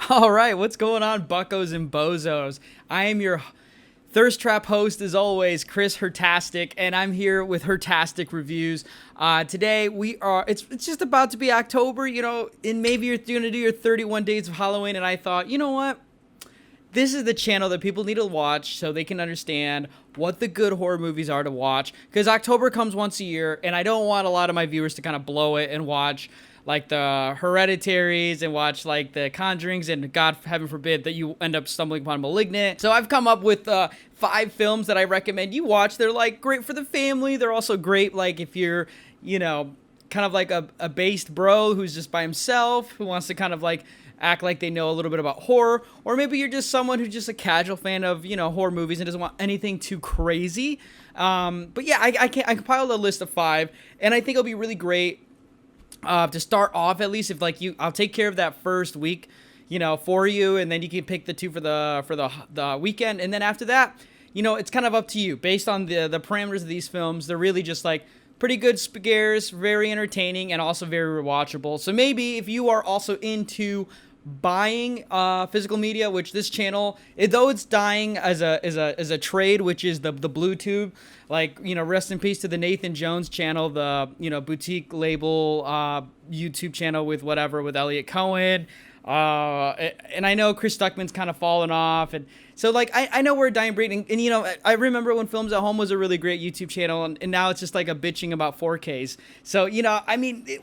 All right, what's going on, buckos and bozos? I am your thirst trap host, as always, Chris Hertastic, and I'm here with Hertastic Reviews. Today we are. It's just about to be October, and maybe you're going to do your 31 days of Halloween, and I thought, you know what? This is the channel that people need to watch so they can understand what the good horror movies are to watch. Because October comes once a year, and I don't want a lot of my viewers to kind of blow it and watch like the Hereditaries and watch like the Conjurings, and God heaven forbid that you end up stumbling upon Malignant. So I've come up with 5 films that I recommend you watch. They're like great for the family. They're also great like if you're, kind of like a based bro who's just by himself, who wants to kind of like act like they know a little bit about horror, or maybe you're just someone who's just a casual fan of horror movies and doesn't want anything too crazy. But yeah, I compiled a list of 5, and I think it'll be really great to start off, at least if like I'll take care of that first week, for you, and then you can pick the 2 for the weekend, and then after that, it's kind of up to you based on the parameters of these films. They're really just like pretty good scares, very entertaining, and also very rewatchable. So maybe if you are also into buying physical media, which this channel, though it's dying as a trade, which is the blue tube, like, rest in peace to the Nathan Jones channel, the boutique label YouTube channel with Elliot Cohen, and I know Chris Stuckman's kind of fallen off, and so like I know we're a dying breed, and I remember when Films at Home was a really great YouTube channel, and now it's just like a bitching about 4Ks. So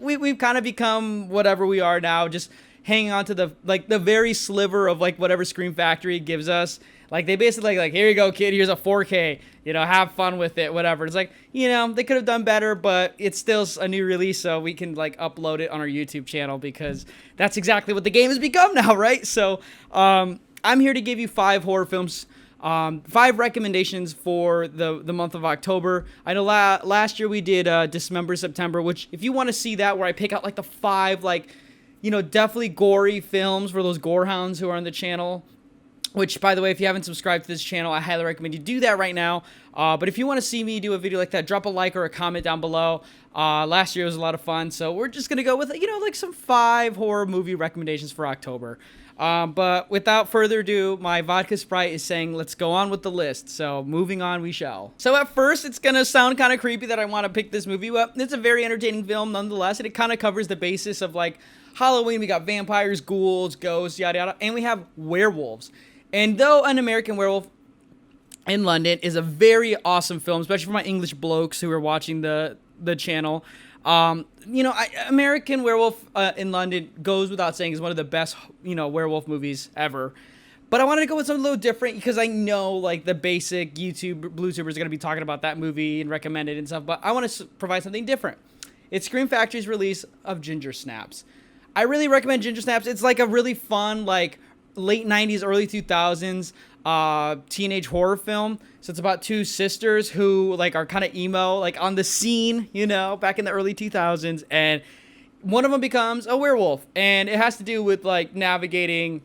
we've kind of become whatever we are now, just hanging on to the very sliver of like whatever Scream Factory gives us. Like they basically like here you go, kid, here's a 4K, have fun with it, whatever. It's like, they could have done better, but it's still a new release, so we can like upload it on our YouTube channel because that's exactly what the game has become now, right? So I'm here to give you 5 horror films, 5 recommendations for the month of October. I know last year we did Dismember September, which if you want to see that, where I pick out like the 5 like definitely gory films for those gore hounds who are on the channel. Which, by the way, if you haven't subscribed to this channel, I highly recommend you do that right now. But if you want to see me do a video like that, drop a like or a comment down below. Last year was a lot of fun, so we're just going to go with, like some 5 horror movie recommendations for October. But without further ado, my vodka Sprite is saying let's go on with the list. So moving on we shall. So at first, it's going to sound kind of creepy that I want to pick this movie up. It's a very entertaining film nonetheless, and it kind of covers the basis of like Halloween. We got vampires, ghouls, ghosts, yada yada, and we have werewolves. And though An American Werewolf in London is a very awesome film, especially for my English blokes who are watching the channel, American Werewolf in London goes without saying is one of the best, werewolf movies ever. But I wanted to go with something a little different because I know like the basic YouTube blue tubers are going to be talking about that movie and recommend it and stuff, but I want to provide something different. It's Scream Factory's release of Ginger Snaps. I really recommend Ginger Snaps. It's like a really fun, like, late 90s, early 2000s teenage horror film. So it's about 2 sisters who like are kind of emo, like on the scene, back in the early 2000s, and one of them becomes a werewolf, and it has to do with like navigating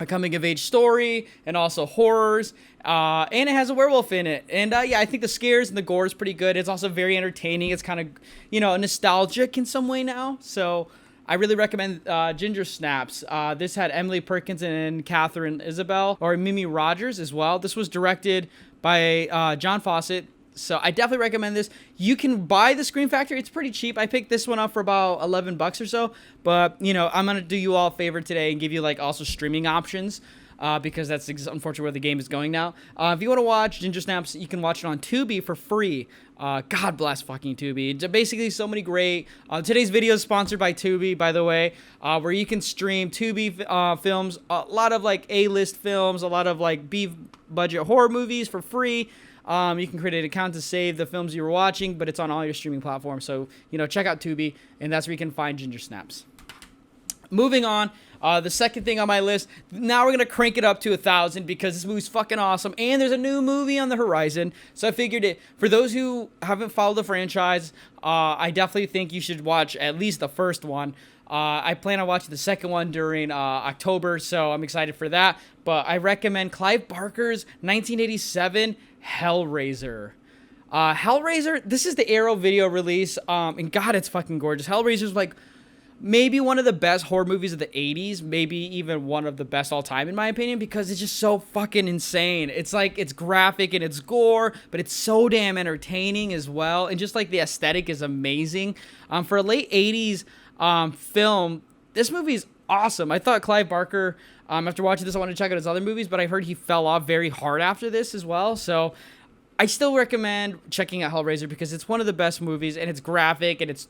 a coming of age story and also horrors, and it has a werewolf in it, and yeah, I think the scares and the gore is pretty good. It's also very entertaining. It's kind of nostalgic in some way now, so I really recommend Ginger Snaps. This had Emily Perkins and Catherine Isabel, or Mimi Rogers as well. This was directed by John Fawcett, so I definitely recommend this. You can buy the Scream Factory. It's pretty cheap. I picked this one up for about $11 or so, but, I'm going to do you all a favor today and give you, like, also streaming options. Because that's unfortunately where the game is going now. If you want to watch Ginger Snaps, you can watch it on Tubi for free. God bless fucking Tubi. It's basically so many great... today's video is sponsored by Tubi, by the way, where you can stream Tubi films, a lot of like A-list films, a lot of like B-budget horror movies for free. You can create an account to save the films you were watching, but it's on all your streaming platforms. So, check out Tubi, and that's where you can find Ginger Snaps. Moving on, the second thing on my list, now we're going to crank it up to 1,000 because this movie's fucking awesome, and there's a new movie on the horizon, so I figured it, for those who haven't followed the franchise, I definitely think you should watch at least the first one. I plan on watching the second one during October, so I'm excited for that, but I recommend Clive Barker's 1987 Hellraiser. Hellraiser, this is the Arrow video release, and God, it's fucking gorgeous. Hellraiser's like maybe one of the best horror movies of the 80s, maybe even one of the best all time in my opinion, because it's just so fucking insane. It's like, it's graphic and it's gore, but it's so damn entertaining as well, and just like the aesthetic is amazing. For a late 80s film, this movie is awesome. I thought Clive Barker, after watching this, I wanted to check out his other movies, but I heard he fell off very hard after this as well, so I still recommend checking out Hellraiser because it's one of the best movies, and it's graphic, and it's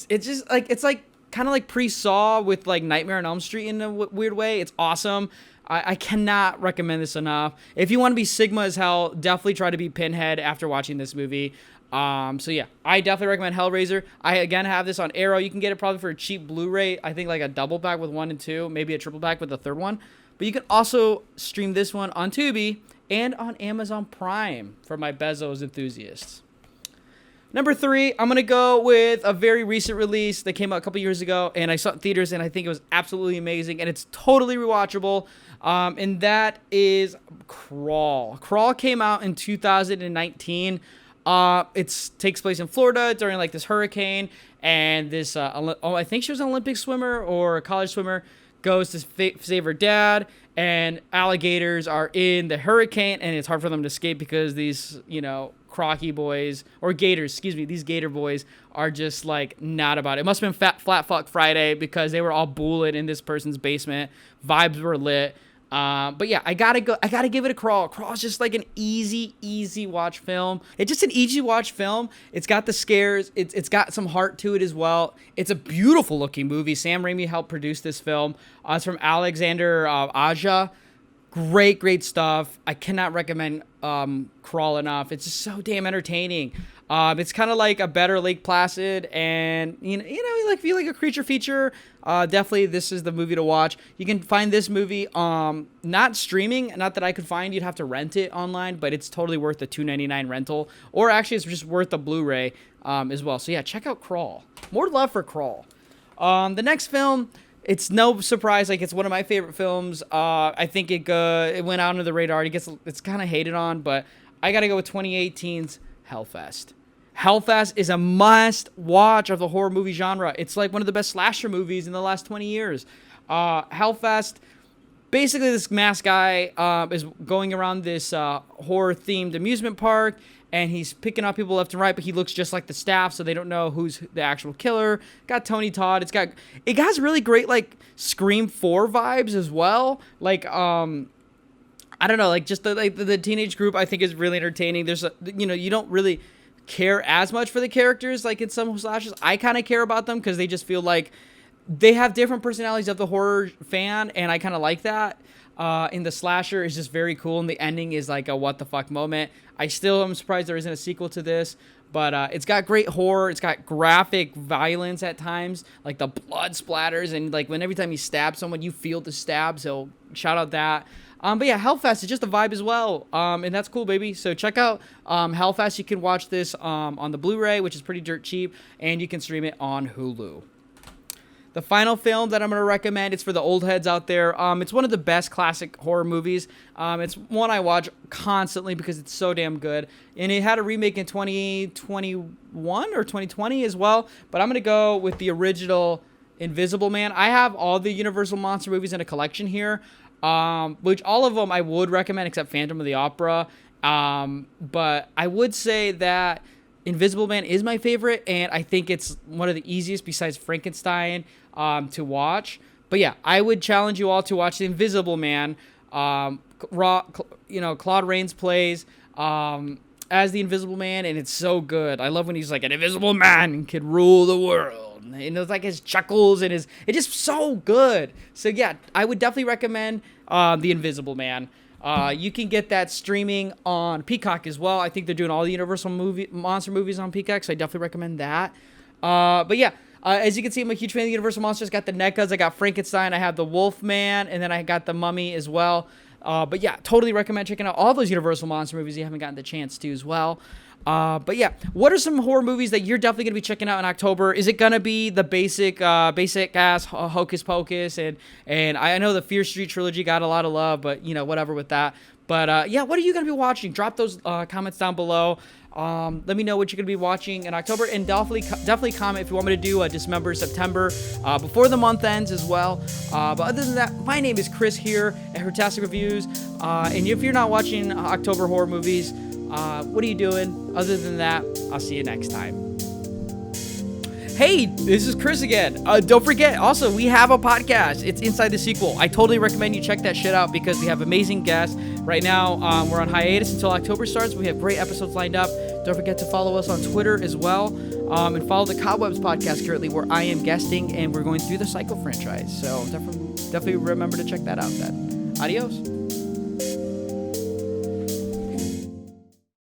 just like, it's like kind of like pre-Saw with like Nightmare on Elm Street in a weird way. It's awesome. I cannot recommend this enough. If you want to be Sigma as hell, definitely try to be Pinhead after watching this movie. So yeah, I definitely recommend Hellraiser. I again have this on Arrow. You can get it probably for a cheap Blu-ray. I think like a double pack with 1 and 2, maybe a triple pack with the third one. But you can also stream this one on Tubi and on Amazon Prime for my Bezos enthusiasts. Number 3, I'm going to go with a very recent release that came out a couple years ago, and I saw it in theaters, and I think it was absolutely amazing, and it's totally rewatchable, and that is Crawl. Crawl came out in 2019. It takes place in Florida during like this hurricane, and this, I think she was an Olympic swimmer or a college swimmer, goes to save her dad, and alligators are in the hurricane, and it's hard for them to escape because these, crocky boys, or gators, these gator boys are just like not about it. It must have been Flat Fuck Friday because they were all bullied in this person's basement. Vibes were lit. But yeah, I gotta give it a Crawl. Crawl's just like an easy watch film. It's just an easy watch film. It's got the scares. It's got some heart to it as well. It's a beautiful looking movie. Sam Raimi helped produce this film. It's from Alexander Aja. Great stuff. I cannot recommend Crawl enough. It's just so damn entertaining. It's kind of like a better Lake Placid, and like feel like a creature feature. Definitely, this is the movie to watch. You can find this movie not streaming, not that I could find. You'd have to rent it online, but it's totally worth the $2.99 rental, or actually, it's just worth the Blu-ray as well. So yeah, check out Crawl. More love for Crawl. The next film. It's no surprise, like it's one of my favorite films. I think it went out under the radar. It's kind of hated on, but I gotta go with 2018's Hellfest. Hellfest is a must-watch of the horror movie genre. It's like one of the best slasher movies in the last 20 years. Hellfest, basically this masked guy is going around this horror-themed amusement park, and he's picking up people left and right, but he looks just like the staff, so they don't know who's the actual killer. Got Tony Todd. It has really great like Scream 4 vibes as well. Like I don't know, like just the teenage group I think is really entertaining. There's you don't really care as much for the characters like in some slashes. I kind of care about them because they just feel like they have different personalities of the horror fan, and I kind of like that. In the slasher is just very cool, and the ending is like a what the fuck moment. I still am surprised there isn't a sequel to this, but it's got great horror. It's got graphic violence at times, like the blood splatters, and like when every time you stab someone, you feel the stab. So shout out that. But yeah, Hellfest is just a vibe as well, and that's cool, baby. So check out Hellfest. You can watch this on the Blu-ray, which is pretty dirt cheap, and you can stream it on Hulu. The final film that I'm going to recommend, it's for the old heads out there. It's one of the best classic horror movies. It's one I watch constantly because it's so damn good. And it had a remake in 2021 or 2020 as well. But I'm going to go with the original Invisible Man. I have all the Universal Monster movies in a collection here, which all of them I would recommend except Phantom of the Opera. But I would say that Invisible Man is my favorite, and I think it's one of the easiest besides Frankenstein to watch. But yeah, I would challenge you all to watch The Invisible Man. Claude Rains plays as the Invisible Man, and it's so good. I love when he's like, an invisible man can rule the world. And it's like his chuckles and it's just so good. So yeah, I would definitely recommend The Invisible Man. You can get that streaming on Peacock as well. I think they're doing all the Universal Monster movies on Peacock, so I definitely recommend that. But yeah, as you can see, I'm a huge fan of the Universal Monsters. Got the NECAs, I got Frankenstein, I have the Wolfman, and then I got the Mummy as well. But yeah, totally recommend checking out all those Universal Monster movies you haven't gotten the chance to as well. But yeah, what are some horror movies that you're definitely going to be checking out in October? Is it going to be the basic ass Hocus Pocus? And I know the Fear Street trilogy got a lot of love, but whatever with that. But yeah, what are you going to be watching? Drop those comments down below. Let me know what you're going to be watching in October, and definitely comment if you want me to do a Dismember September before the month ends as well. But other than that, my name is Chris here at Hertastic Reviews. And if you're not watching October horror movies, what are you doing? Other than that, I'll see you next time. Hey, this is Chris again. Don't forget, also, we have a podcast. It's Inside the Sequel. I totally recommend you check that shit out because we have amazing guests. Right now, we're on hiatus until October starts. We have great episodes lined up. Don't forget to follow us on Twitter as well. And follow the Cobwebs podcast currently, where I am guesting and we're going through the Psycho franchise. So definitely remember to check that out then. Adios.